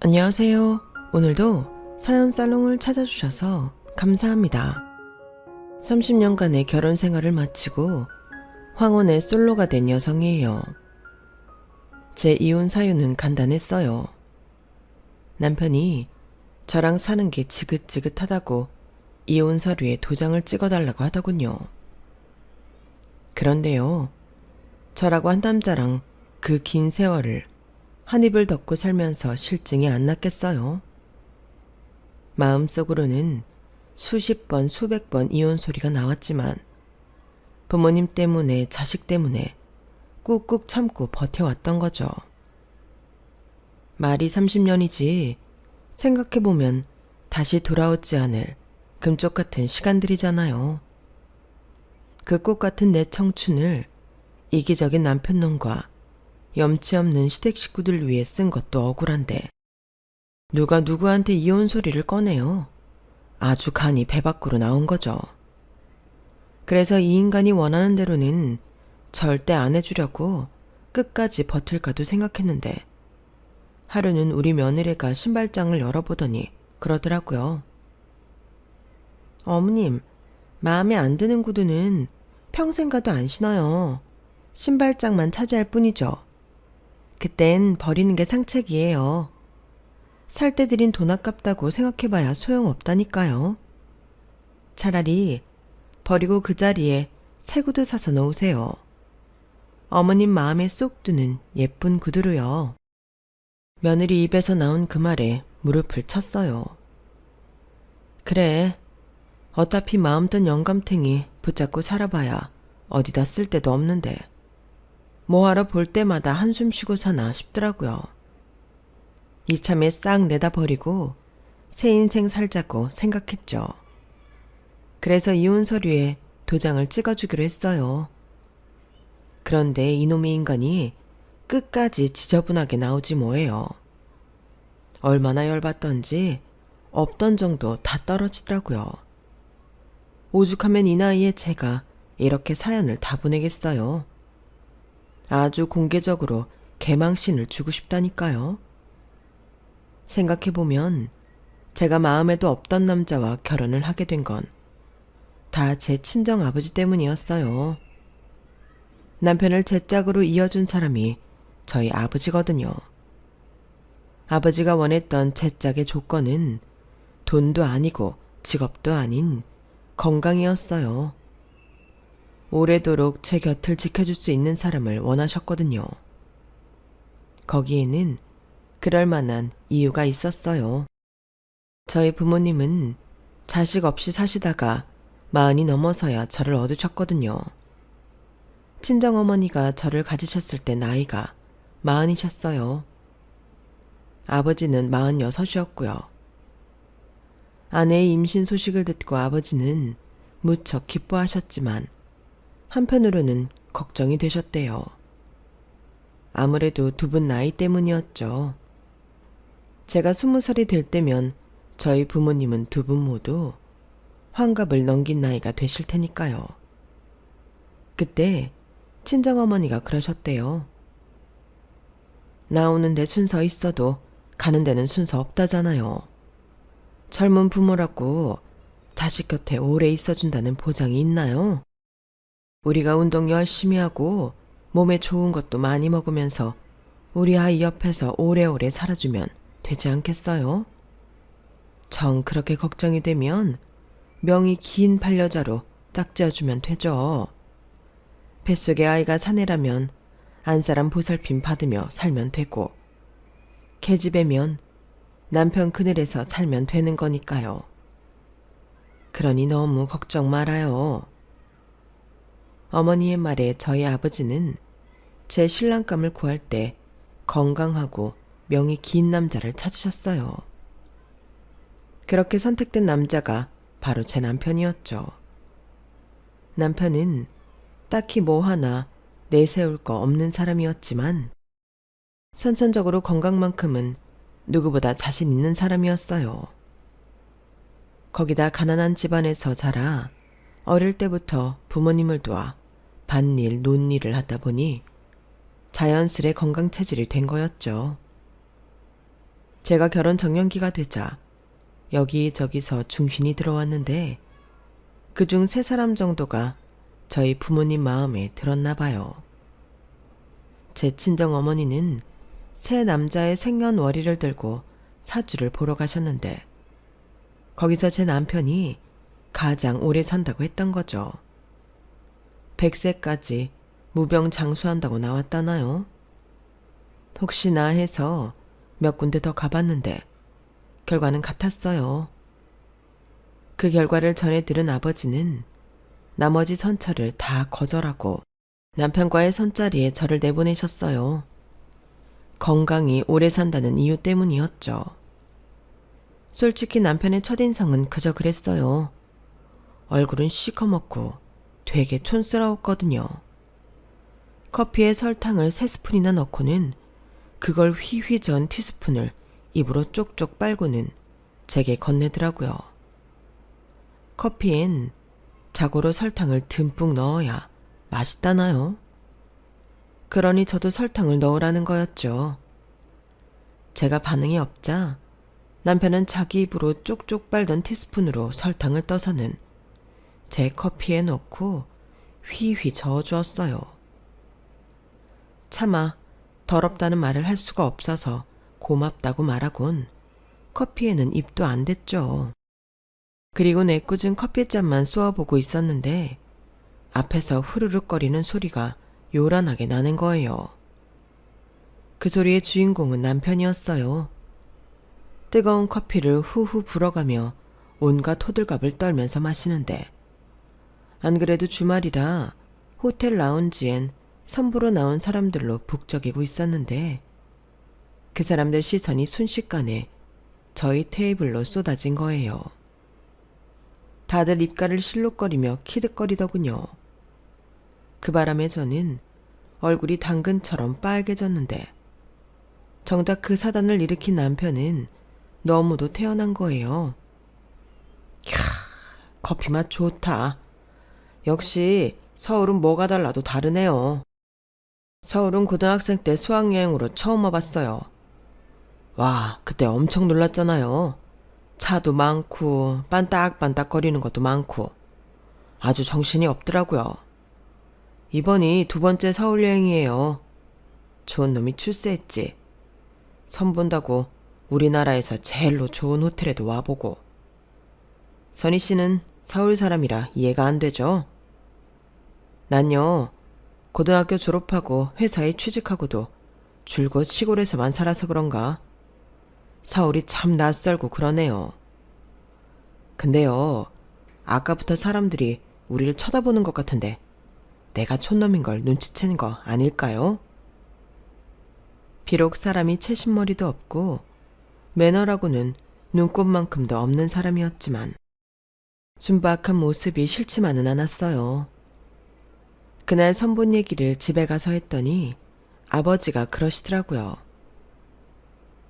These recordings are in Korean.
안녕하세요. 오늘도 사연 살롱을 찾아주셔서 감사합니다. 30년간의 결혼 생활을 마치고 황혼의 솔로가 된 여성이에요. 제 이혼 사유는 간단했어요. 남편이 저랑 사는 게 지긋지긋하다고 이혼 서류에 도장을 찍어달라고 하더군요. 그런데요, 저라고 한 남자랑 그 긴 세월을 한 입을 덮고 살면서 실증이 안 났겠어요. 마음속으로는 수십 번, 수백 번 이혼 소리가 나왔지만 부모님 때문에, 자식 때문에 꾹꾹 참고 버텨왔던 거죠. 말이 30년이지 생각해보면 다시 돌아오지 않을 금쪽 같은 시간들이잖아요. 그 꽃 같은 내 청춘을 이기적인 남편놈과 염치 없는 시댁 식구들 위해 쓴 것도 억울한데 누가 누구한테 이혼 소리를 꺼내요. 아주 간이 배 밖으로 나온 거죠. 그래서 이 인간이 원하는 대로는 절대 안 해주려고 끝까지 버틸까도 생각했는데 하루는 우리 며느리가 신발장을 열어보더니 그러더라고요. 어머님, 마음에 안 드는 구두는 평생 가도 안 신어요. 신발장만 차지할 뿐이죠. 그땐 버리는 게 상책이에요. 살 때 들인 돈 아깝다고 생각해봐야 소용없다니까요. 차라리 버리고 그 자리에 새 구두 사서 놓으세요. 어머님 마음에 쏙 드는 예쁜 구두로요. 며느리 입에서 나온 그 말에 무릎을 쳤어요. 그래, 어차피 마음 뜬 영감탱이 붙잡고 살아봐야 어디다 쓸 데도 없는데 뭐하러 볼 때마다 한숨 쉬고 사나 싶더라고요. 이참에 싹 내다 버리고 새 인생 살자고 생각했죠. 그래서 이혼 서류에 도장을 찍어주기로 했어요. 그런데 이놈의 인간이 끝까지 지저분하게 나오지 뭐예요. 얼마나 열받던지 없던 정도 다 떨어지더라고요. 오죽하면 이 나이에 제가 이렇게 사연을 다 보내겠어요. 아주 공개적으로 개망신을 주고 싶다니까요. 생각해보면 제가 마음에도 없던 남자와 결혼을 하게 된 건 다 제 친정아버지 때문이었어요. 남편을 제 짝으로 이어준 사람이 저희 아버지거든요. 아버지가 원했던 제 짝의 조건은 돈도 아니고 직업도 아닌 건강이었어요. 오래도록 제 곁을 지켜줄 수 있는 사람을 원하셨거든요. 거기에는 그럴 만한 이유가 있었어요. 저희 부모님은 자식 없이 사시다가 40이 넘어서야 저를 얻으셨거든요. 친정어머니가 저를 가지셨을 때 나이가 40이셨어요. 아버지는 46이었고요. 아내의 임신 소식을 듣고 아버지는 무척 기뻐하셨지만 한편으로는 걱정이 되셨대요. 아무래도 두 분 나이 때문이었죠. 제가 20살이 될 때면 저희 부모님은 두 분 모두 환갑을 넘긴 나이가 되실 테니까요. 그때 친정어머니가 그러셨대요. 나오는 데 순서 있어도 가는 데는 순서 없다잖아요. 젊은 부모라고 자식 곁에 오래 있어준다는 보장이 있나요? 우리가 운동 열심히 하고 몸에 좋은 것도 많이 먹으면서 우리 아이 옆에서 오래오래 살아주면 되지 않겠어요? 정 그렇게 걱정이 되면 명이 긴 반려자로 짝지어주면 되죠. 뱃속에 아이가 사내라면 안사람 보살핌 받으며 살면 되고 계집애면 남편 그늘에서 살면 되는 거니까요. 그러니 너무 걱정 말아요. 어머니의 말에 저희 아버지는 제 신랑감을 구할 때 건강하고 명이 긴 남자를 찾으셨어요. 그렇게 선택된 남자가 바로 제 남편이었죠. 남편은 딱히 뭐 하나 내세울 거 없는 사람이었지만 선천적으로 건강만큼은 누구보다 자신 있는 사람이었어요. 거기다 가난한 집안에서 자라 어릴 때부터 부모님을 도와 밭일, 논일을 하다 보니 자연스레 건강 체질이 된 거였죠. 제가 결혼 정년기가 되자 여기저기서 중신이 들어왔는데 그중 3사람 정도가 저희 부모님 마음에 들었나 봐요. 제 친정 어머니는 새 남자의 생년월일을 들고 사주를 보러 가셨는데 거기서 제 남편이 가장 오래 산다고 했던 거죠. 100세까지 무병장수한다고 나왔다나요? 혹시나 해서 몇 군데 더 가봤는데 결과는 같았어요. 그 결과를 전해 들은 아버지는 나머지 선처를 다 거절하고 남편과의 선자리에 저를 내보내셨어요. 건강히 오래 산다는 이유 때문이었죠. 솔직히 남편의 첫인상은 그저 그랬어요. 얼굴은 시커멓고 되게 촌스러웠거든요. 커피에 설탕을 3스푼이나 넣고는 그걸 휘휘 저은 티스푼을 입으로 쪽쪽 빨고는 제게 건네더라고요. 커피엔 자고로 설탕을 듬뿍 넣어야 맛있다나요? 그러니 저도 설탕을 넣으라는 거였죠. 제가 반응이 없자 남편은 자기 입으로 쪽쪽 빨던 티스푼으로 설탕을 떠서는 제 커피에 넣고 휘휘 저어주었어요. 차마 더럽다는 말을 할 수가 없어서 고맙다고 말하곤 커피에는 입도 안 댔죠. 그리고 내꾸진 커피잔만 쏘아보고 있었는데 앞에서 후루룩거리는 소리가 요란하게 나는 거예요. 그 소리의 주인공은 남편이었어요. 뜨거운 커피를 후후 불어가며 온갖 호들갑을 떨면서 마시는데 안 그래도 주말이라 호텔 라운지엔 선보러 나온 사람들로 북적이고 있었는데 그 사람들 시선이 순식간에 저희 테이블로 쏟아진 거예요. 다들 입가를 실룩거리며 키득거리더군요. 그 바람에 저는 얼굴이 당근처럼 빨개졌는데 정작 그 사단을 일으킨 남편은 너무도 태어난 거예요. 캬, 커피 맛 좋다. 역시 서울은 뭐가 달라도 다르네요. 서울은 고등학생 때 수학여행으로 처음 와봤어요. 와, 그때 엄청 놀랐잖아요. 차도 많고 반딱반딱거리는 것도 많고 아주 정신이 없더라고요. 이번이 2번째 서울 여행이에요. 좋은 놈이 출세했지. 선 본다고 우리나라에서 제일로 좋은 호텔에도 와보고. 선희 씨는 서울 사람이라 이해가 안 되죠? 난요, 고등학교 졸업하고 회사에 취직하고도 줄곧 시골에서만 살아서 그런가 서울이 참 낯설고 그러네요. 근데요, 아까부터 사람들이 우리를 쳐다보는 것 같은데 내가 촌놈인 걸 눈치채는 거 아닐까요? 비록 사람이 채신머리도 없고 매너라고는 눈곱만큼도 없는 사람이었지만 순박한 모습이 싫지만은 않았어요. 그날 선본 얘기를 집에 가서 했더니 아버지가 그러시더라고요.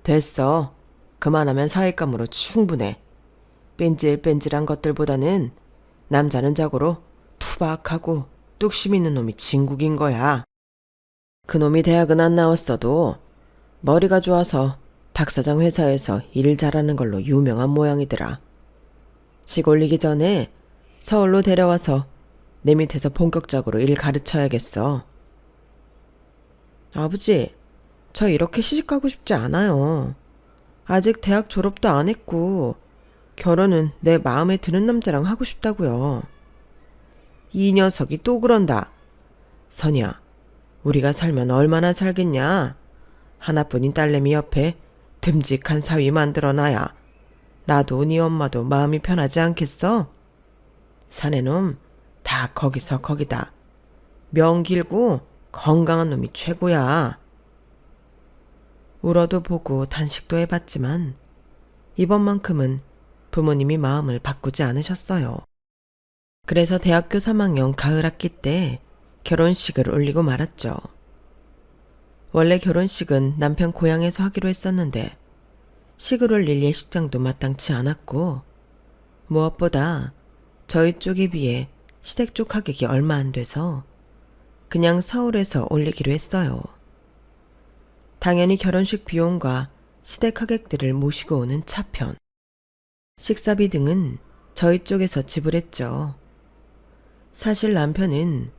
됐어. 그만하면 사윗감으로 충분해. 뺀질뺀질한 것들보다는 남자는 자고로 투박하고 뚝심 있는 놈이 진국인 거야. 그놈이 대학은 안 나왔어도 머리가 좋아서 박사장 회사에서 일 잘하는 걸로 유명한 모양이더라. 시골리기 전에 서울로 데려와서 내 밑에서 본격적으로 일 가르쳐야겠어. 아버지, 저 이렇게 시집가고 싶지 않아요. 아직 대학 졸업도 안 했고 결혼은 내 마음에 드는 남자랑 하고 싶다고요. 이 녀석이 또 그런다. 선이야, 우리가 살면 얼마나 살겠냐. 하나뿐인 딸내미 옆에 듬직한 사위 만들어놔야 나도 네 엄마도 마음이 편하지 않겠어? 사내놈 다 거기서 거기다. 명 길고 건강한 놈이 최고야. 울어도 보고 단식도 해봤지만 이번만큼은 부모님이 마음을 바꾸지 않으셨어요. 그래서 대학교 3학년 가을 학기 때 결혼식을 올리고 말았죠. 원래 결혼식은 남편 고향에서 하기로 했었는데 식을 올릴 예식장도 마땅치 않았고 무엇보다 저희 쪽에 비해 시댁 쪽 하객이 얼마 안 돼서 그냥 서울에서 올리기로 했어요. 당연히 결혼식 비용과 시댁 하객들을 모시고 오는 차편, 식사비 등은 저희 쪽에서 지불했죠. 사실 남편은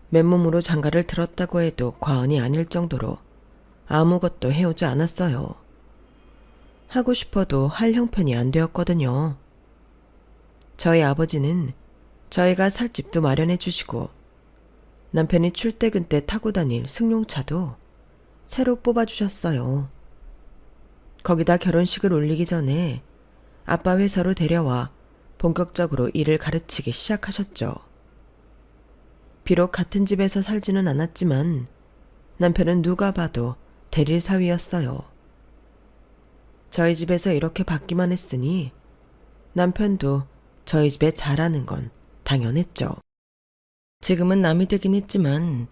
맨몸으로 장가를 들었다고 해도 과언이 아닐 정도로 아무것도 해오지 않았어요. 하고 싶어도 할 형편이 안 되었거든요. 저희 아버지는 저희가 살 집도 마련해 주시고 남편이 출퇴근 때 타고 다닐 승용차도 새로 뽑아주셨어요. 거기다 결혼식을 올리기 전에 아빠 회사로 데려와 본격적으로 일을 가르치기 시작하셨죠. 비록 같은 집에서 살지는 않았지만 남편은 누가 봐도 대릴 사위였어요. 저희 집에서 이렇게 받기만 했으니 남편도 저희 집에 잘하는 건 당연했죠. 지금은 남이 되긴 했지만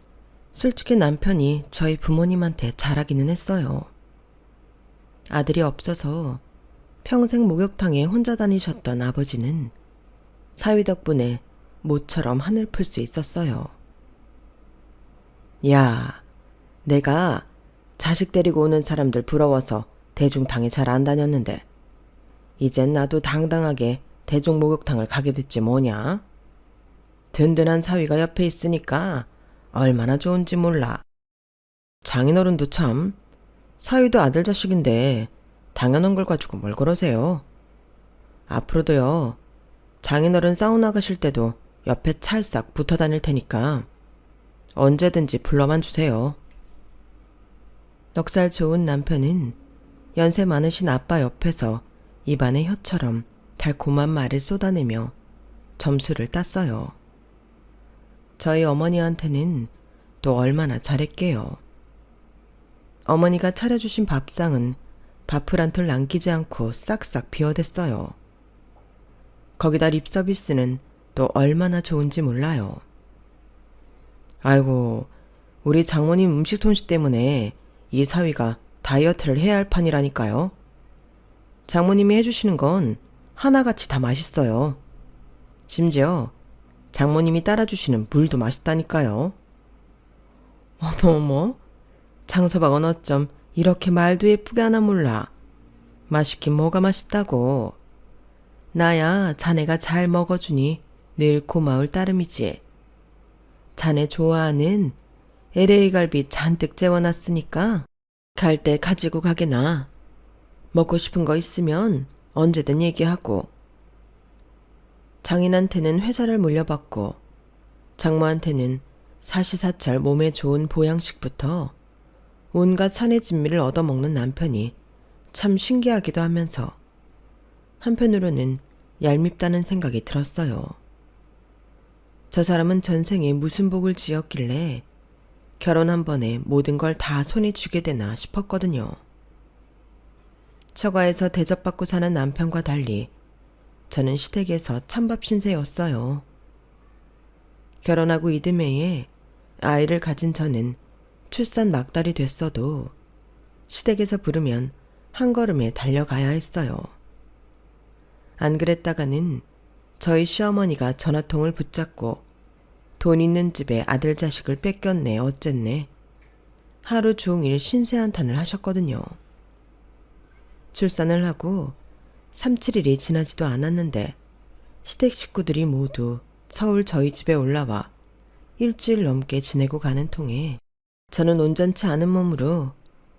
솔직히 남편이 저희 부모님한테 잘하기는 했어요. 아들이 없어서 평생 목욕탕에 혼자 다니셨던 아버지는 사위 덕분에 모처럼 하늘 풀 수 있었어요. 야, 내가 자식 데리고 오는 사람들 부러워서 대중탕에 잘 안 다녔는데 이젠 나도 당당하게 대중 목욕탕을 가게 됐지 뭐냐? 든든한 사위가 옆에 있으니까 얼마나 좋은지 몰라. 장인어른도 참, 사위도 아들 자식인데 당연한 걸 가지고 뭘 그러세요. 앞으로도요, 장인어른 사우나 가실 때도 옆에 찰싹 붙어 다닐 테니까 언제든지 불러만 주세요. 넉살 좋은 남편은 연세 많으신 아빠 옆에서 입안에 혀처럼 달콤한 말을 쏟아내며 점수를 땄어요. 저희 어머니한테는 또 얼마나 잘했게요. 어머니가 차려주신 밥상은 밥을 한 톨 남기지 않고 싹싹 비워댔어요. 거기다 립서비스는 또 얼마나 좋은지 몰라요. 아이고, 우리 장모님 음식 솜씨 때문에 이 사위가 다이어트를 해야 할 판이라니까요. 장모님이 해주시는 건 하나같이 다 맛있어요. 심지어 장모님이 따라주시는 물도 맛있다니까요. 어머어머, 장서방은 어쩜 이렇게 말도 예쁘게 하나 몰라. 맛있긴 뭐가 맛있다고. 나야 자네가 잘 먹어주니 늘 고마울 따름이지. 자네 좋아하는 LA 갈비 잔뜩 재워놨으니까 갈 때 가지고 가게나. 먹고 싶은 거 있으면 언제든 얘기하고. 장인한테는 회사를 물려받고 장모한테는 사시사철 몸에 좋은 보양식부터 온갖 산의 진미를 얻어먹는 남편이 참 신기하기도 하면서 한편으로는 얄밉다는 생각이 들었어요. 저 사람은 전생에 무슨 복을 지었길래 결혼 한 번에 모든 걸 다 손에 쥐게 되나 싶었거든요. 처가에서 대접받고 사는 남편과 달리 저는 시댁에서 찬밥 신세였어요. 결혼하고 이듬해에 아이를 가진 저는 출산 막달이 됐어도 시댁에서 부르면 한 걸음에 달려가야 했어요. 안 그랬다가는 저희 시어머니가 전화통을 붙잡고 돈 있는 집에 아들 자식을 뺏겼네 어쨌네 하루 종일 신세한탄을 하셨거든요. 출산을 하고 3, 7일이 지나지도 않았는데 시댁 식구들이 모두 서울 저희 집에 올라와 일주일 넘게 지내고 가는 통에 저는 온전치 않은 몸으로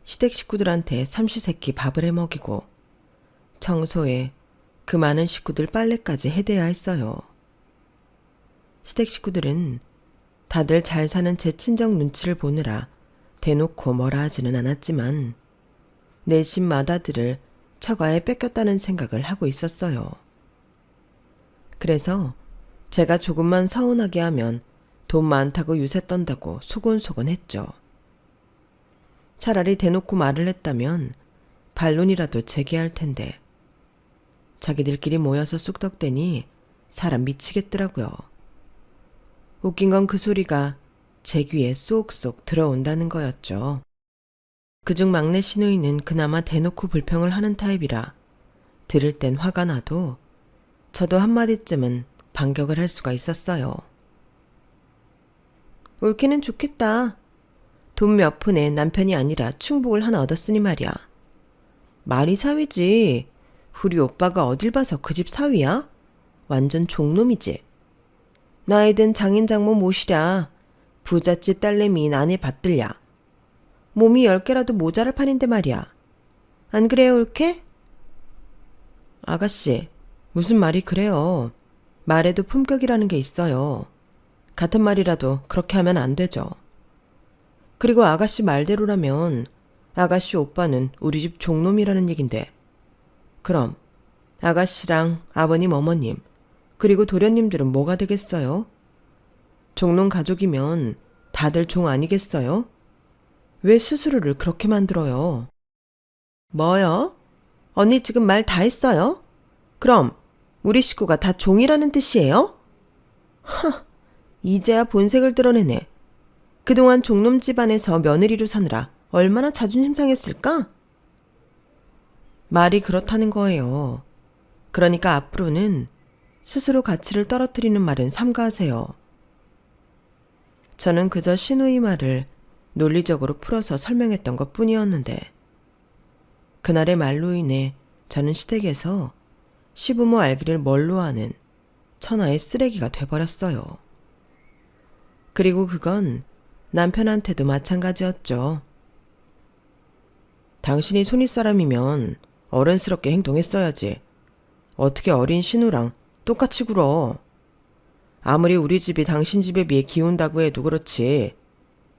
시댁 식구들한테 삼시세끼 밥을 해 먹이고 청소에 그 많은 식구들 빨래까지 해대야 했어요. 시댁 식구들은 다들 잘 사는 제 친정 눈치를 보느라 대놓고 뭐라 하지는 않았지만 내심 맏아들을 처가에 뺏겼다는 생각을 하고 있었어요. 그래서 제가 조금만 서운하게 하면 돈 많다고 유세 떤다고 소곤소곤 했죠. 차라리 대놓고 말을 했다면 반론이라도 제기할 텐데 자기들끼리 모여서 쑥덕대니 사람 미치겠더라고요. 웃긴 건 그 소리가 제 귀에 쏙쏙 들어온다는 거였죠. 그중 막내 시누이는 그나마 대놓고 불평을 하는 타입이라 들을 땐 화가 나도 저도 한마디쯤은 반격을 할 수가 있었어요. 옳기는 좋겠다. 돈 몇 푼에 남편이 아니라 충복을 하나 얻었으니 말이야. 말이 사위지. 우리 오빠가 어딜 봐서 그 집 사위야? 완전 종놈이지. 나이 든 장인 장모 모시랴. 부잣집 딸내미인 아내 받들랴. 몸이 10개라도 모자랄 판인데 말이야. 안 그래요, 옳게? 아가씨, 무슨 말이 그래요. 말에도 품격이라는 게 있어요. 같은 말이라도 그렇게 하면 안 되죠. 그리고 아가씨 말대로라면 아가씨 오빠는 우리 집 종놈이라는 얘긴데, 그럼 아가씨랑 아버님 어머님 그리고 도련님들은 뭐가 되겠어요? 종놈 가족이면 다들 종 아니겠어요? 왜 스스로를 그렇게 만들어요? 뭐요? 언니 지금 말 다 했어요? 그럼 우리 식구가 다 종이라는 뜻이에요? 하, 이제야 본색을 드러내네. 그동안 종놈 집안에서 며느리로 사느라 얼마나 자존심 상했을까? 말이 그렇다는 거예요. 그러니까 앞으로는 스스로 가치를 떨어뜨리는 말은 삼가하세요. 저는 그저 신우의 말을 논리적으로 풀어서 설명했던 것 뿐이었는데, 그날의 말로 인해 저는 시댁에서 시부모 알기를 뭘로 하는 천하의 쓰레기가 돼버렸어요. 그리고 그건 남편한테도 마찬가지였죠. 당신이 손윗사람이면 어른스럽게 행동했어야지. 어떻게 어린 신우랑 똑같이 굴어. 아무리 우리 집이 당신 집에 비해 기운다고 해도 그렇지.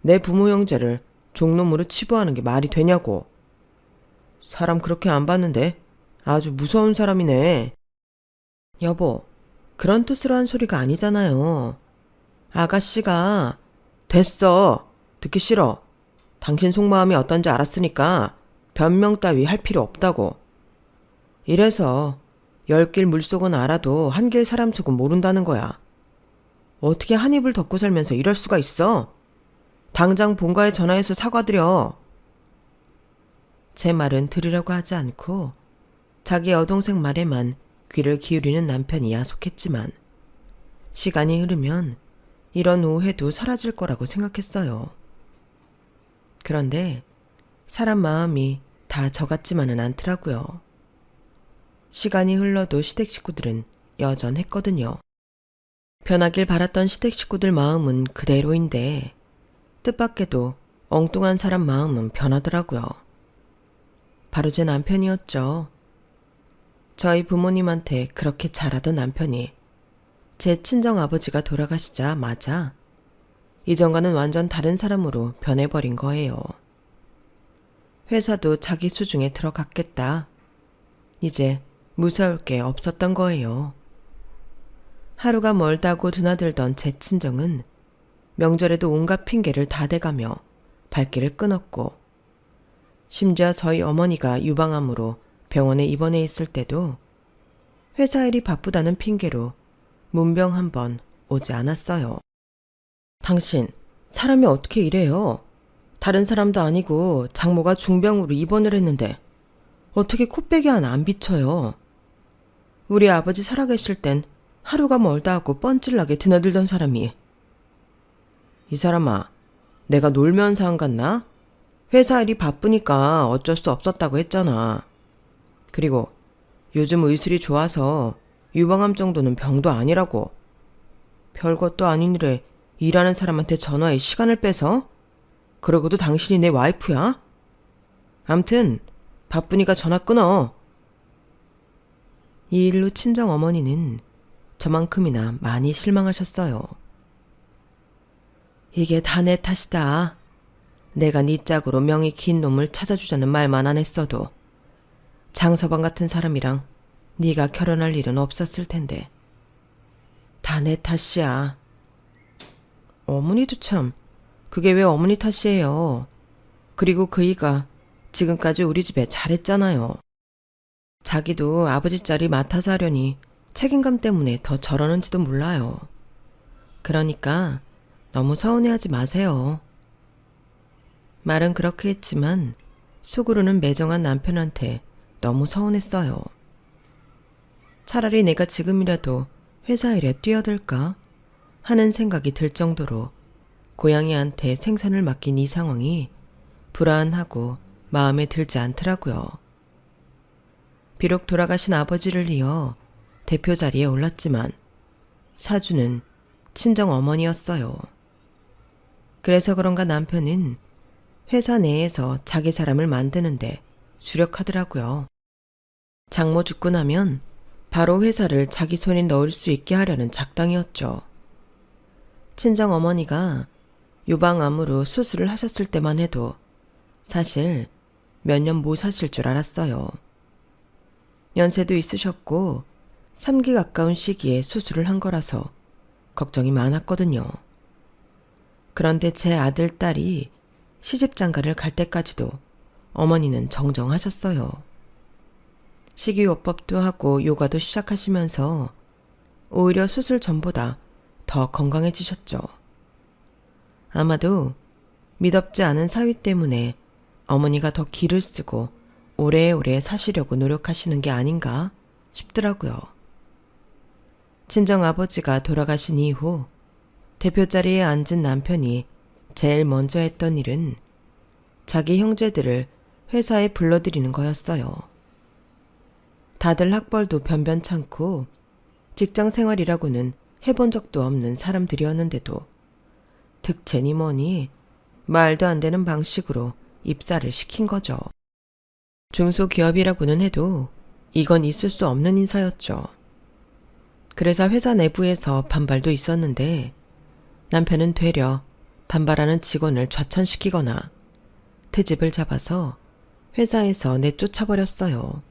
내 부모 형제를 종놈으로 치부하는 게 말이 되냐고. 사람 그렇게 안 봤는데 아주 무서운 사람이네. 여보, 그런 뜻으로 한 소리가 아니잖아요. 아가씨가 됐어. 듣기 싫어. 당신 속마음이 어떤지 알았으니까 변명 따위 할 필요 없다고. 이래서 10길 물속은 알아도 한 길 사람 속은 모른다는 거야. 어떻게 한 입을 덮고 살면서 이럴 수가 있어? 당장 본가에 전화해서 사과드려. 제 말은 들으려고 하지 않고 자기 여동생 말에만 귀를 기울이는 남편이 야속했지만, 시간이 흐르면 이런 오해도 사라질 거라고 생각했어요. 그런데 사람 마음이 다 저 같지만은 않더라고요. 시간이 흘러도 시댁 식구들은 여전했거든요. 변하길 바랐던 시댁 식구들 마음은 그대로인데 뜻밖에도 엉뚱한 사람 마음은 변하더라고요. 바로 제 남편이었죠. 저희 부모님한테 그렇게 잘하던 남편이 제 친정아버지가 돌아가시자마자 이전과는 완전 다른 사람으로 변해버린 거예요. 회사도 자기 수중에 들어갔겠다. 이제 무서울 게 없었던 거예요. 하루가 멀다고 드나들던 제 친정은 명절에도 온갖 핑계를 다 대가며 발길을 끊었고, 심지어 저희 어머니가 유방암으로 병원에 입원해 있을 때도 회사 일이 바쁘다는 핑계로 문병 한 번 오지 않았어요. 당신, 사람이 어떻게 이래요? 다른 사람도 아니고 장모가 중병으로 입원을 했는데 어떻게 코빼기 하나 안 비쳐요? 우리 아버지 살아계실 땐 하루가 멀다 하고 뻔질나게 드나들던 사람이. 이 사람아, 내가 놀면서 안 갔나? 회사 일이 바쁘니까 어쩔 수 없었다고 했잖아. 그리고 요즘 의술이 좋아서 유방암 정도는 병도 아니라고. 별것도 아닌 일에 일하는 사람한테 전화해 시간을 뺏어? 그러고도 당신이 내 와이프야? 암튼 바쁘니까 전화 끊어. 이 일로 친정 어머니는 저만큼이나 많이 실망하셨어요. 이게 다 내 탓이다. 내가 네 짝으로 명이 긴 놈을 찾아주자는 말만 안 했어도 장서방 같은 사람이랑 네가 결혼할 일은 없었을 텐데. 다 내 탓이야. 어머니도 참, 그게 왜 어머니 탓이에요. 그리고 그이가 지금까지 우리 집에 잘했잖아요. 자기도 아버지 자리 맡아서 하려니 책임감 때문에 더 저러는지도 몰라요. 그러니까 너무 서운해하지 마세요. 말은 그렇게 했지만 속으로는 매정한 남편한테 너무 서운했어요. 차라리 내가 지금이라도 회사 일에 뛰어들까 하는 생각이 들 정도로 고양이한테 생선을 맡긴 이 상황이 불안하고 마음에 들지 않더라고요. 비록 돌아가신 아버지를 이어 대표 자리에 올랐지만 사주는 친정 어머니였어요. 그래서 그런가 남편은 회사 내에서 자기 사람을 만드는데 주력하더라고요. 장모 죽고 나면 바로 회사를 자기 손에 넣을 수 있게 하려는 작당이었죠. 친정 어머니가 유방암으로 수술을 하셨을 때만 해도 사실 몇 년 못 사실 줄 알았어요. 연세도 있으셨고 3기 가까운 시기에 수술을 한 거라서 걱정이 많았거든요. 그런데 제 아들, 딸이 시집장가를 갈 때까지도 어머니는 정정하셨어요. 식이요법도 하고 요가도 시작하시면서 오히려 수술 전보다 더 건강해지셨죠. 아마도 미덥지 않은 사위 때문에 어머니가 더 기를 쓰고 오래오래 사시려고 노력하시는 게 아닌가 싶더라고요. 친정아버지가 돌아가신 이후 대표 자리에 앉은 남편이 제일 먼저 했던 일은 자기 형제들을 회사에 불러들이는 거였어요. 다들 학벌도 변변찮고 직장 생활이라고는 해본 적도 없는 사람들이었는데도 득채니 뭐니 말도 안 되는 방식으로 입사를 시킨 거죠. 중소기업이라고는 해도 이건 있을 수 없는 인사였죠. 그래서 회사 내부에서 반발도 있었는데 남편은 되려 반발하는 직원을 좌천시키거나 트집을 잡아서 회사에서 내쫓아버렸어요.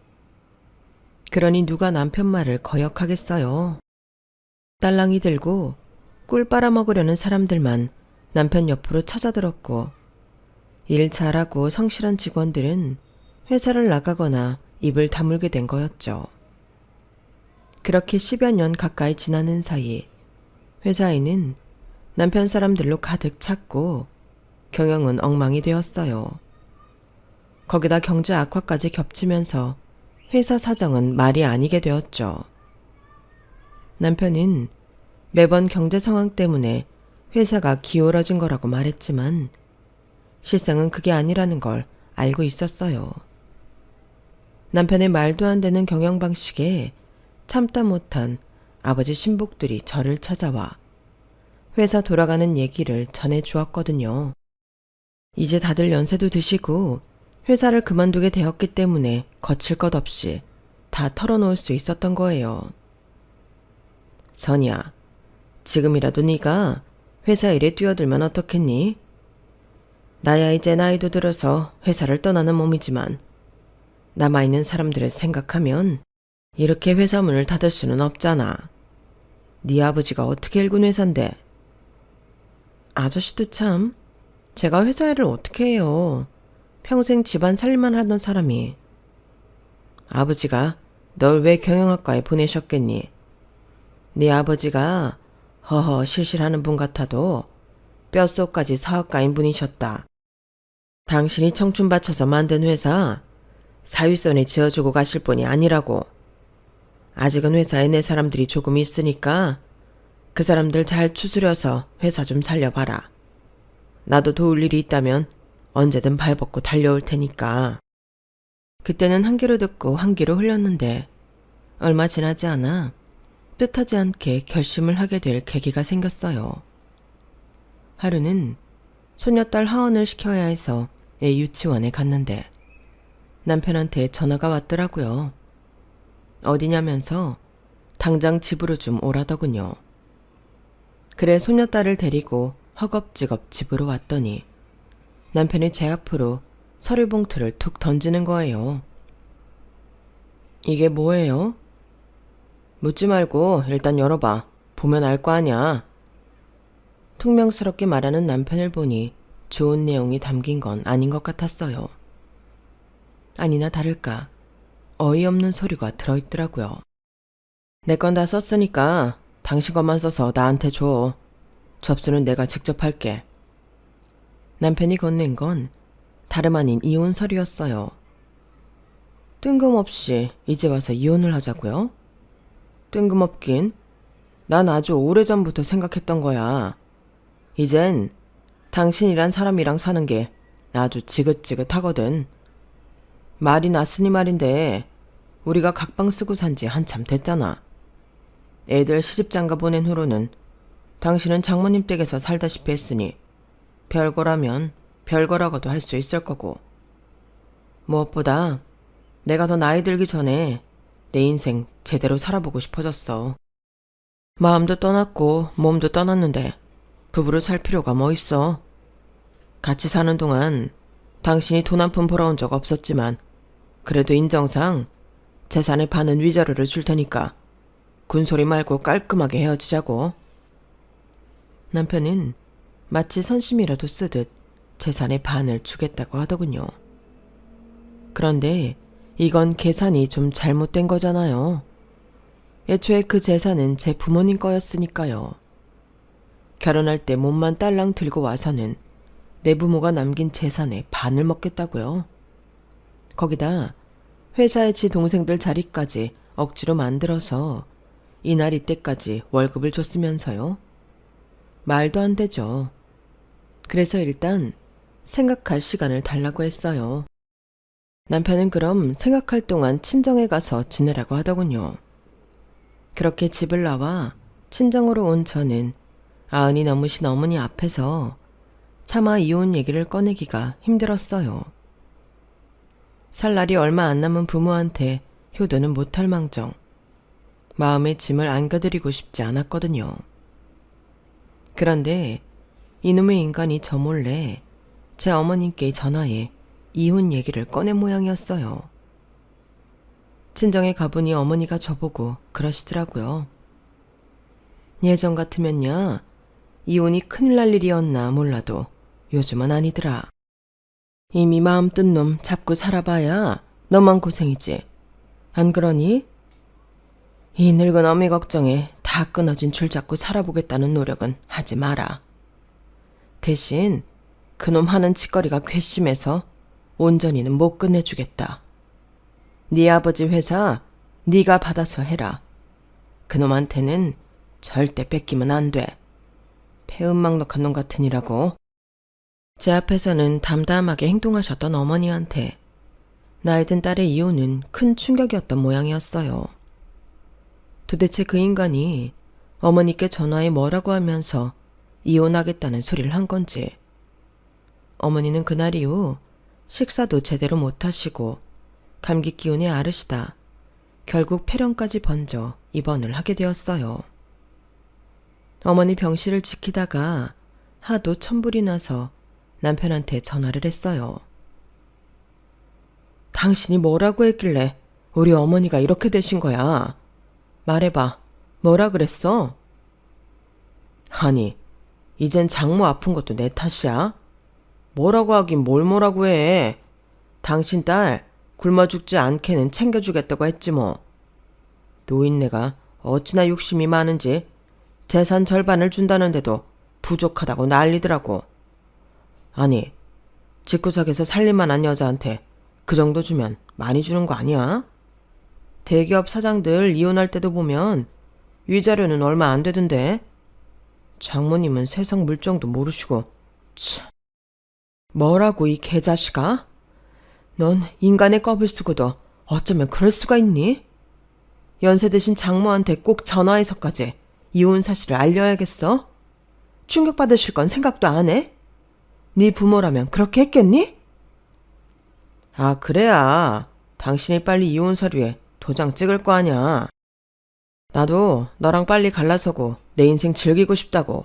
그러니 누가 남편 말을 거역하겠어요. 딸랑이 들고 꿀 빨아먹으려는 사람들만 남편 옆으로 찾아들었고 일 잘하고 성실한 직원들은 회사를 나가거나 입을 다물게 된 거였죠. 그렇게 10여 년 가까이 지나는 사이 회사에는 남편 사람들로 가득 찼고 경영은 엉망이 되었어요. 거기다 경제 악화까지 겹치면서 회사 사정은 말이 아니게 되었죠. 남편은 매번 경제 상황 때문에 회사가 기울어진 거라고 말했지만 실상은 그게 아니라는 걸 알고 있었어요. 남편의 말도 안 되는 경영 방식에 참다 못한 아버지 신복들이 저를 찾아와 회사 돌아가는 얘기를 전해주었거든요. 이제 다들 연세도 드시고 회사를 그만두게 되었기 때문에 거칠 것 없이 다 털어놓을 수 있었던 거예요. 선이야, 지금이라도 네가 회사 일에 뛰어들면 어떻겠니? 나야 이제 나이도 들어서 회사를 떠나는 몸이지만 남아있는 사람들을 생각하면 이렇게 회사 문을 닫을 수는 없잖아. 네 아버지가 어떻게 일군 회사인데. 아저씨도 참, 제가 회사 일을 어떻게 해요. 평생 집안 살림만 하던 사람이. 아버지가 널 왜 경영학과에 보내셨겠니? 네 아버지가 허허 실실하는 분 같아도 뼛속까지 사업가인 분이셨다. 당신이 청춘 바쳐서 만든 회사 사위선에 지어주고 가실 분이 아니라고. 아직은 회사에 내 사람들이 조금 있으니까 그 사람들 잘 추스려서 회사 좀 살려봐라. 나도 도울 일이 있다면 언제든 발벗고 달려올 테니까. 그때는 한 귀로 듣고 한 귀로 흘렸는데 얼마 지나지 않아 뜻하지 않게 결심을 하게 될 계기가 생겼어요. 하루는 손녀딸 하원을 시켜야 해서 애 유치원에 갔는데 남편한테 전화가 왔더라고요. 어디냐면서 당장 집으로 좀 오라더군요. 그래 손녀딸을 데리고 허겁지겁 집으로 왔더니 남편이 제 앞으로 서류 봉투를 툭 던지는 거예요. 이게 뭐예요? 묻지 말고 일단 열어봐. 보면 알 거 아냐. 퉁명스럽게 말하는 남편을 보니 좋은 내용이 담긴 건 아닌 것 같았어요. 아니나 다를까 어이없는 서류가 들어있더라고요. 내 건 다 썼으니까 당신 것만 써서 나한테 줘. 접수는 내가 직접 할게. 남편이 건넨 건 다름 아닌 이혼 서류였어요. 뜬금없이 이제 와서 이혼을 하자고요? 뜬금없긴. 난 아주 오래전부터 생각했던 거야. 이젠 당신이란 사람이랑 사는 게 아주 지긋지긋하거든. 말이 났으니 말인데 우리가 각방 쓰고 산 지 한참 됐잖아. 애들 시집장가 보낸 후로는 당신은 장모님 댁에서 살다시피 했으니 별거라면 별거라고도 할 수 있을 거고. 무엇보다 내가 더 나이 들기 전에 내 인생 제대로 살아보고 싶어졌어. 마음도 떠났고 몸도 떠났는데 부부로 살 필요가 뭐 있어. 같이 사는 동안 당신이 돈 한 푼 벌어온 적 없었지만 그래도 인정상 재산의 반은 위자료를 줄 테니까 군소리 말고 깔끔하게 헤어지자고. 남편은 마치 선심이라도 쓰듯 재산의 반을 주겠다고 하더군요. 그런데 이건 계산이 좀 잘못된 거잖아요. 애초에 그 재산은 제 부모님 거였으니까요. 결혼할 때 몸만 딸랑 들고 와서는 내 부모가 남긴 재산의 반을 먹겠다고요. 거기다 회사에 지 동생들 자리까지 억지로 만들어서 이날 이때까지 월급을 줬으면서요. 말도 안 되죠. 그래서 일단 생각할 시간을 달라고 했어요. 남편은 그럼 생각할 동안 친정에 가서 지내라고 하더군요. 그렇게 집을 나와 친정으로 온 저는 아흔이 넘으신 어머니 앞에서 차마 이혼 얘기를 꺼내기가 힘들었어요. 살 날이 얼마 안 남은 부모한테 효도는 못할 망정 마음의 짐을 안겨드리고 싶지 않았거든요. 그런데 이놈의 인간이 저 몰래 제 어머님께 전화해 이혼 얘기를 꺼낸 모양이었어요. 친정에 가보니 어머니가 저보고 그러시더라고요. 예전 같으면야 이혼이 큰일 날 일이었나 몰라도 요즘은 아니더라. 이미 마음 뜬 놈 잡고 살아봐야 너만 고생이지. 안 그러니? 이 늙은 어미 걱정에 다 끊어진 줄 잡고 살아보겠다는 노력은 하지 마라. 대신 그놈 하는 짓거리가 괘씸해서 온전히는 못 끝내주겠다. 네 아버지 회사 네가 받아서 해라. 그놈한테는 절대 뺏기면 안 돼. 폐은막락한 놈 같으니라고. 제 앞에서는 담담하게 행동하셨던 어머니한테 나이 든 딸의 이혼은 큰 충격이었던 모양이었어요. 도대체 그 인간이 어머니께 전화해 뭐라고 하면서 이혼하겠다는 소리를 한 건지. 어머니는 그날 이후 식사도 제대로 못하시고 감기 기운에 앓으시다 결국 폐렴까지 번져 입원을 하게 되었어요. 어머니 병실을 지키다가 하도 천불이 나서 남편한테 전화를 했어요. 당신이 뭐라고 했길래 우리 어머니가 이렇게 되신 거야? 말해봐. 뭐라 그랬어? 아니, 이젠 장모 아픈 것도 내 탓이야? 뭐라고 하긴 뭘 뭐라고 해. 당신 딸 굶어 죽지 않게는 챙겨주겠다고 했지 뭐. 노인네가 어찌나 욕심이 많은지 재산 절반을 준다는데도 부족하다고 난리더라고. 아니, 집구석에서 살림만한 여자한테 그 정도 주면 많이 주는 거 아니야? 대기업 사장들 이혼할 때도 보면 위자료는 얼마 안 되던데. 장모님은 세상 물정도 모르시고. 참. 뭐라고 이 개자식아? 넌 인간의 껍을 쓰고도 어쩌면 그럴 수가 있니? 연세 드신 장모한테 꼭 전화해서까지 이혼 사실을 알려야겠어? 충격받으실 건 생각도 안 해? 네 부모라면 그렇게 했겠니? 아, 그래야 당신이 빨리 이혼 서류에 도장 찍을 거 아냐. 나도 너랑 빨리 갈라서고 내 인생 즐기고 싶다고.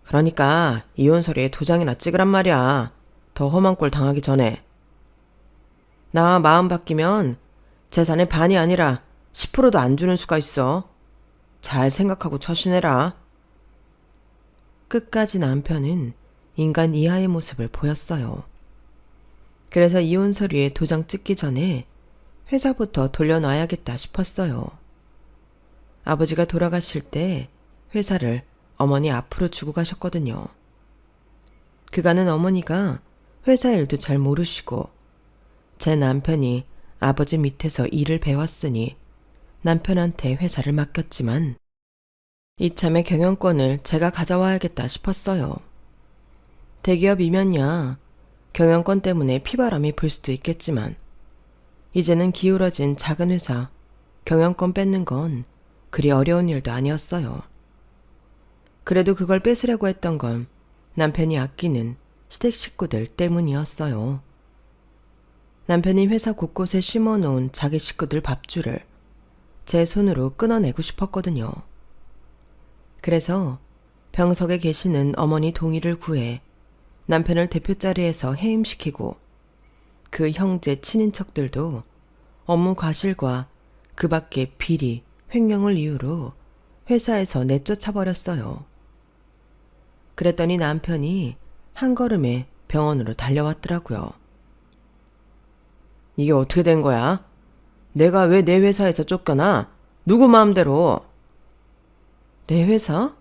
그러니까 이혼 서류에 도장이나 찍으란 말이야. 더 험한 꼴 당하기 전에. 나 마음 바뀌면 재산의 반이 아니라 10%도 안 주는 수가 있어. 잘 생각하고 처신해라. 끝까지 남편은 인간 이하의 모습을 보였어요. 그래서 이혼 서류에 도장 찍기 전에 회사부터 돌려놔야겠다 싶었어요. 아버지가 돌아가실 때 회사를 어머니 앞으로 주고 가셨거든요. 그간은 어머니가 회사 일도 잘 모르시고 제 남편이 아버지 밑에서 일을 배웠으니 남편한테 회사를 맡겼지만 이참에 경영권을 제가 가져와야겠다 싶었어요. 대기업이면야 경영권 때문에 피바람이 불 수도 있겠지만 이제는 기울어진 작은 회사, 경영권 뺏는 건 그리 어려운 일도 아니었어요. 그래도 그걸 뺏으려고 했던 건 남편이 아끼는 시댁 식구들 때문이었어요. 남편이 회사 곳곳에 심어놓은 자기 식구들 밥줄을 제 손으로 끊어내고 싶었거든요. 그래서 병석에 계시는 어머니 동의를 구해 남편을 대표 자리에서 해임시키고 그 형제 친인척들도 업무 과실과 그 밖의 비리, 횡령을 이유로 회사에서 내쫓아버렸어요. 그랬더니 남편이 한 걸음에 병원으로 달려왔더라고요. 이게 어떻게 된 거야? 내가 왜 내 회사에서 쫓겨나? 누구 마음대로? 내 회사?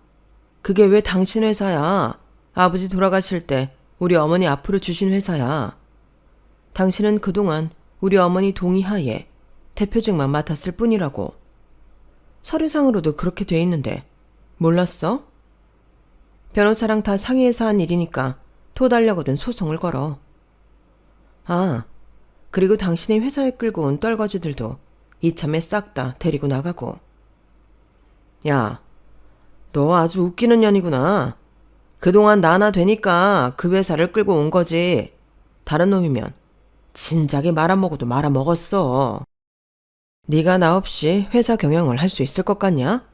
그게 왜 당신 회사야? 아버지 돌아가실 때 우리 어머니 앞으로 주신 회사야. 당신은 그동안 우리 어머니 동의하에 대표직만 맡았을 뿐이라고. 서류상으로도 그렇게 돼 있는데 몰랐어? 변호사랑 다 상의해서 한 일이니까 토달려거든 소송을 걸어. 아, 그리고 당신의 회사에 끌고 온 떨거지들도 이참에 싹 다 데리고 나가고. 야, 너 아주 웃기는 년이구나. 그동안 나나 되니까 그 회사를 끌고 온 거지. 다른 놈이면 진작에 말아먹어도 말아먹었어. 네가 나 없이 회사 경영을 할 수 있을 것 같냐?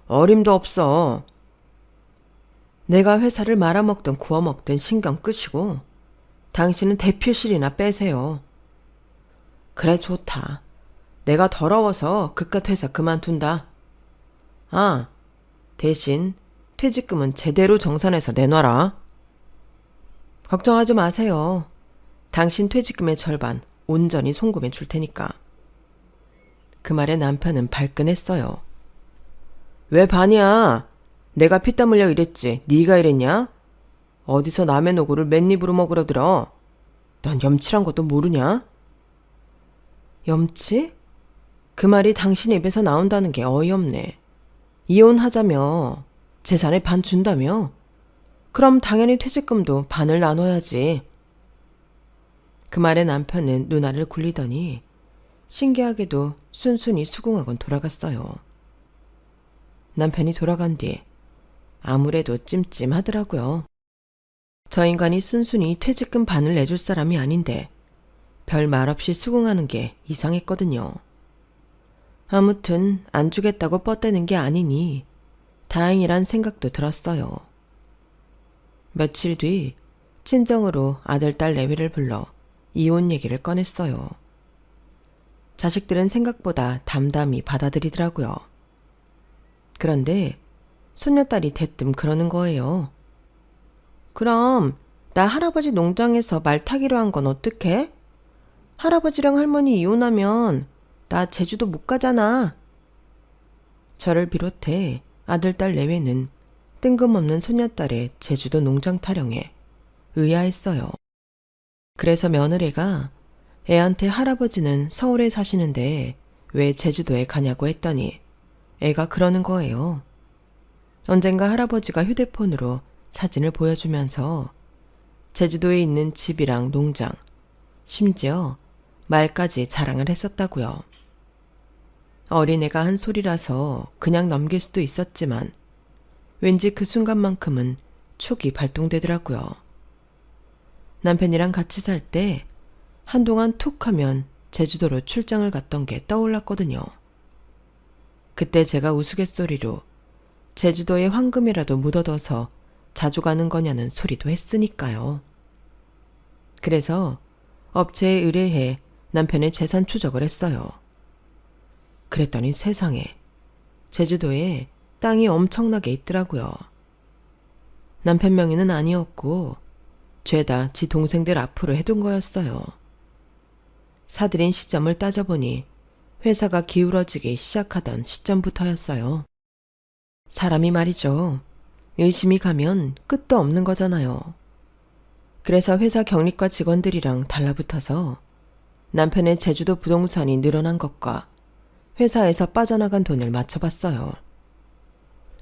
어림도 없어. 내가 회사를 말아먹든 구워먹든 신경 끄시고 당신은 대표실이나 빼세요. 그래, 좋다. 내가 더러워서 그깟 회사 그만둔다. 아, 대신 퇴직금은 제대로 정산해서 내놔라. 걱정하지 마세요. 당신 퇴직금의 절반 온전히 송금해 줄 테니까. 그 말에 남편은 발끈했어요. 왜 반이야? 내가 피땀 흘려 일했지 네가 이랬냐? 어디서 남의 노고를 맨입으로 먹으러 들어? 넌 염치란 것도 모르냐? 염치? 그 말이 당신 입에서 나온다는 게 어이없네. 이혼하자며 재산의 반 준다며? 그럼 당연히 퇴직금도 반을 나눠야지. 그 말에 남편은 누나를 굴리더니 신기하게도 순순히 수긍하곤 돌아갔어요. 남편이 돌아간 뒤 아무래도 찜찜하더라고요. 저 인간이 순순히 퇴직금 반을 내줄 사람이 아닌데 별 말 없이 수긍하는 게 이상했거든요. 아무튼 안 주겠다고 뻗대는 게 아니니 다행이란 생각도 들었어요. 며칠 뒤 친정으로 아들, 딸 내외를 불러 이혼 얘기를 꺼냈어요. 자식들은 생각보다 담담히 받아들이더라고요. 그런데 손녀딸이 대뜸 그러는 거예요. 그럼 나 할아버지 농장에서 말 타기로 한 건 어떡해? 할아버지랑 할머니 이혼하면 나 제주도 못 가잖아. 저를 비롯해 아들, 딸 내외는 뜬금없는 손녀딸의 제주도 농장 타령에 의아했어요. 그래서 며느리가 애한테 할아버지는 서울에 사시는데 왜 제주도에 가냐고 했더니 애가 그러는 거예요. 언젠가 할아버지가 휴대폰으로 사진을 보여주면서 제주도에 있는 집이랑 농장, 심지어 말까지 자랑을 했었다고요. 어린애가 한 소리라서 그냥 넘길 수도 있었지만 왠지 그 순간만큼은 촉이 발동되더라고요. 남편이랑 같이 살 때 한동안 툭 하면 제주도로 출장을 갔던 게 떠올랐거든요. 그때 제가 우스갯소리로 제주도에 황금이라도 묻어둬서 자주 가는 거냐는 소리도 했으니까요. 그래서 업체에 의뢰해 남편의 재산 추적을 했어요. 그랬더니 세상에 제주도에 땅이 엄청나게 있더라고요. 남편 명의는 아니었고 죄다 지 동생들 앞으로 해둔 거였어요. 사들인 시점을 따져보니 회사가 기울어지기 시작하던 시점부터였어요. 사람이 말이죠. 의심이 가면 끝도 없는 거잖아요. 그래서 회사 경리과 직원들이랑 달라붙어서 남편의 제주도 부동산이 늘어난 것과 회사에서 빠져나간 돈을 맞춰봤어요.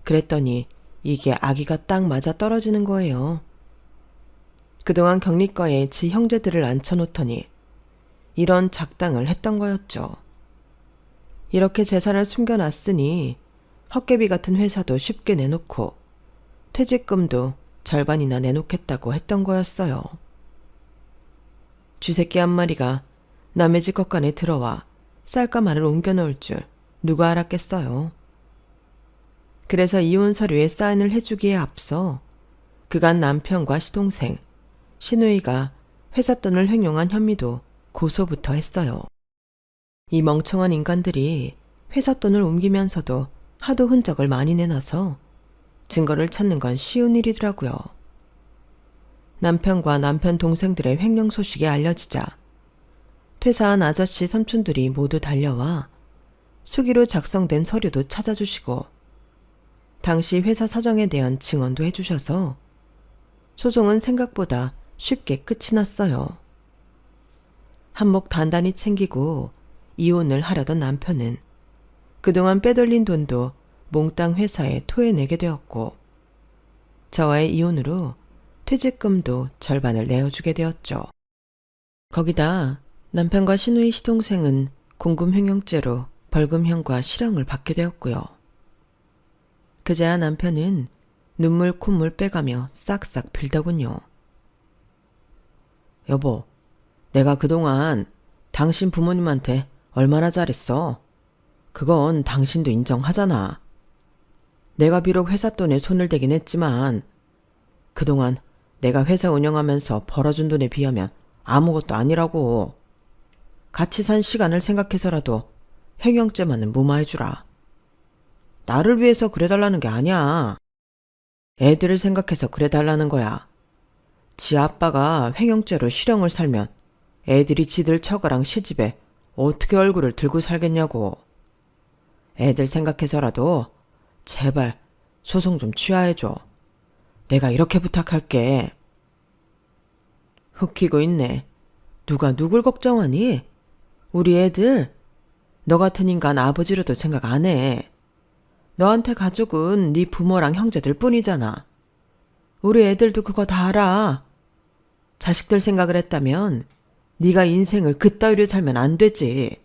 그랬더니 이게 아기가 딱 맞아 떨어지는 거예요. 그동안 경리과에 지 형제들을 앉혀놓더니 이런 작당을 했던 거였죠. 이렇게 재산을 숨겨놨으니 헛개비 같은 회사도 쉽게 내놓고 퇴직금도 절반이나 내놓겠다고 했던 거였어요. 쥐새끼 한 마리가 남의 집 겉간에 들어와 쌀과 말을 옮겨놓을 줄 누가 알았겠어요. 그래서 이혼 서류에 사인을 해주기에 앞서 그간 남편과 시동생, 시누이가 회사 돈을 횡령한 혐의도 고소부터 했어요. 이 멍청한 인간들이 회사 돈을 옮기면서도 하도 흔적을 많이 내놔서 증거를 찾는 건 쉬운 일이더라고요. 남편과 남편 동생들의 횡령 소식이 알려지자 퇴사한 아저씨 삼촌들이 모두 달려와 수기로 작성된 서류도 찾아주시고 당시 회사 사정에 대한 증언도 해주셔서 소송은 생각보다 쉽게 끝이 났어요. 한몫 단단히 챙기고 이혼을 하려던 남편은 그동안 빼돌린 돈도 몽땅 회사에 토해내게 되었고 저와의 이혼으로 퇴직금도 절반을 내어주게 되었죠. 거기다 남편과 시누이 시동생은 공금횡령죄로 벌금형과 실형을 받게 되었고요. 그제야 남편은 눈물 콧물 빼가며 싹싹 빌더군요. 여보, 내가 그동안 당신 부모님한테 얼마나 잘했어. 그건 당신도 인정하잖아. 내가 비록 회사 돈에 손을 대긴 했지만 그동안 내가 회사 운영하면서 벌어준 돈에 비하면 아무것도 아니라고. 같이 산 시간을 생각해서라도 횡령죄만은 무마해주라. 나를 위해서 그래달라는 게 아니야. 애들을 생각해서 그래달라는 거야. 지 아빠가 횡령죄로 실형을 살면 애들이 지들 처가랑 시집에 어떻게 얼굴을 들고 살겠냐고. 애들 생각해서라도 제발 소송 좀 취하해줘. 내가 이렇게 부탁할게. 흑히고 있네. 누가 누굴 걱정하니? 우리 애들 너 같은 인간 아버지로도 생각 안 해. 너한테 가족은 네 부모랑 형제들 뿐이잖아. 우리 애들도 그거 다 알아. 자식들 생각을 했다면 네가 인생을 그따위로 살면 안 되지.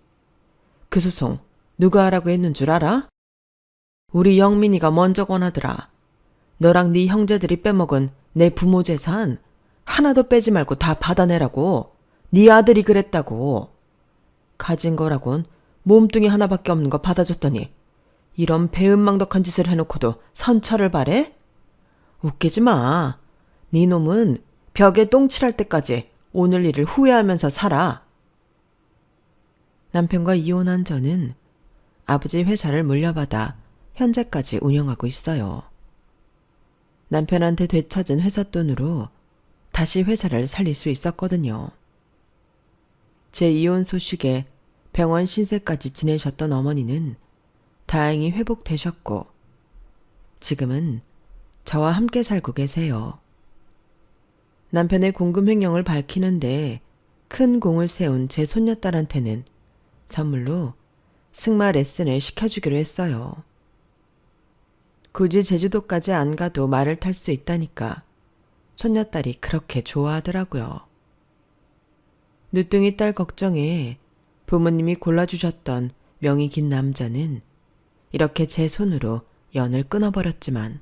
그 소송 누가 하라고 했는 줄 알아? 우리 영민이가 먼저 권하더라. 너랑 네 형제들이 빼먹은 내 부모 재산 하나도 빼지 말고 다 받아내라고. 네 아들이 그랬다고. 가진 거라곤 몸뚱이 하나밖에 없는 거 받아줬더니 이런 배은망덕한 짓을 해놓고도 선처를 바래? 웃기지 마. 네 놈은 벽에 똥칠할 때까지 오늘 일을 후회하면서 살아. 남편과 이혼한 저는 아버지 회사를 물려받아 현재까지 운영하고 있어요. 남편한테 되찾은 회사 돈으로 다시 회사를 살릴 수 있었거든요. 제 이혼 소식에 병원 신세까지 지내셨던 어머니는 다행히 회복되셨고 지금은 저와 함께 살고 계세요. 남편의 공금횡령을 밝히는데 큰 공을 세운 제 손녀딸한테는 선물로 승마 레슨을 시켜주기로 했어요. 굳이 제주도까지 안 가도 말을 탈 수 있다니까 손녀딸이 그렇게 좋아하더라고요. 늦둥이 딸 걱정에 부모님이 골라주셨던 명이 긴 남자는 이렇게 제 손으로 연을 끊어버렸지만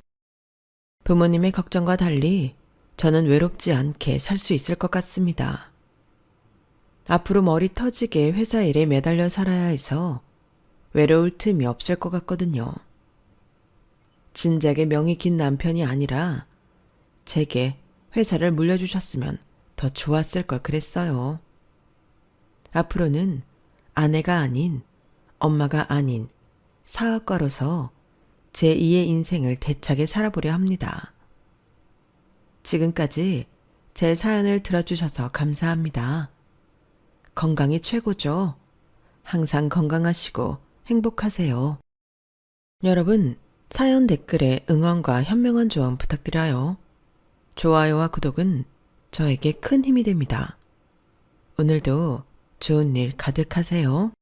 부모님의 걱정과 달리 저는 외롭지 않게 살 수 있을 것 같습니다. 앞으로 머리 터지게 회사 일에 매달려 살아야 해서 외로울 틈이 없을 것 같거든요. 진작에 명이 긴 남편이 아니라 제게 회사를 물려주셨으면 더 좋았을 걸 그랬어요. 앞으로는 아내가 아닌 엄마가 아닌 사업가로서 제2의 인생을 대차게 살아보려 합니다. 지금까지 제 사연을 들어주셔서 감사합니다. 건강이 최고죠. 항상 건강하시고 행복하세요. 여러분, 사연 댓글에 응원과 현명한 조언 부탁드려요. 좋아요와 구독은 저에게 큰 힘이 됩니다. 오늘도 좋은 일 가득하세요.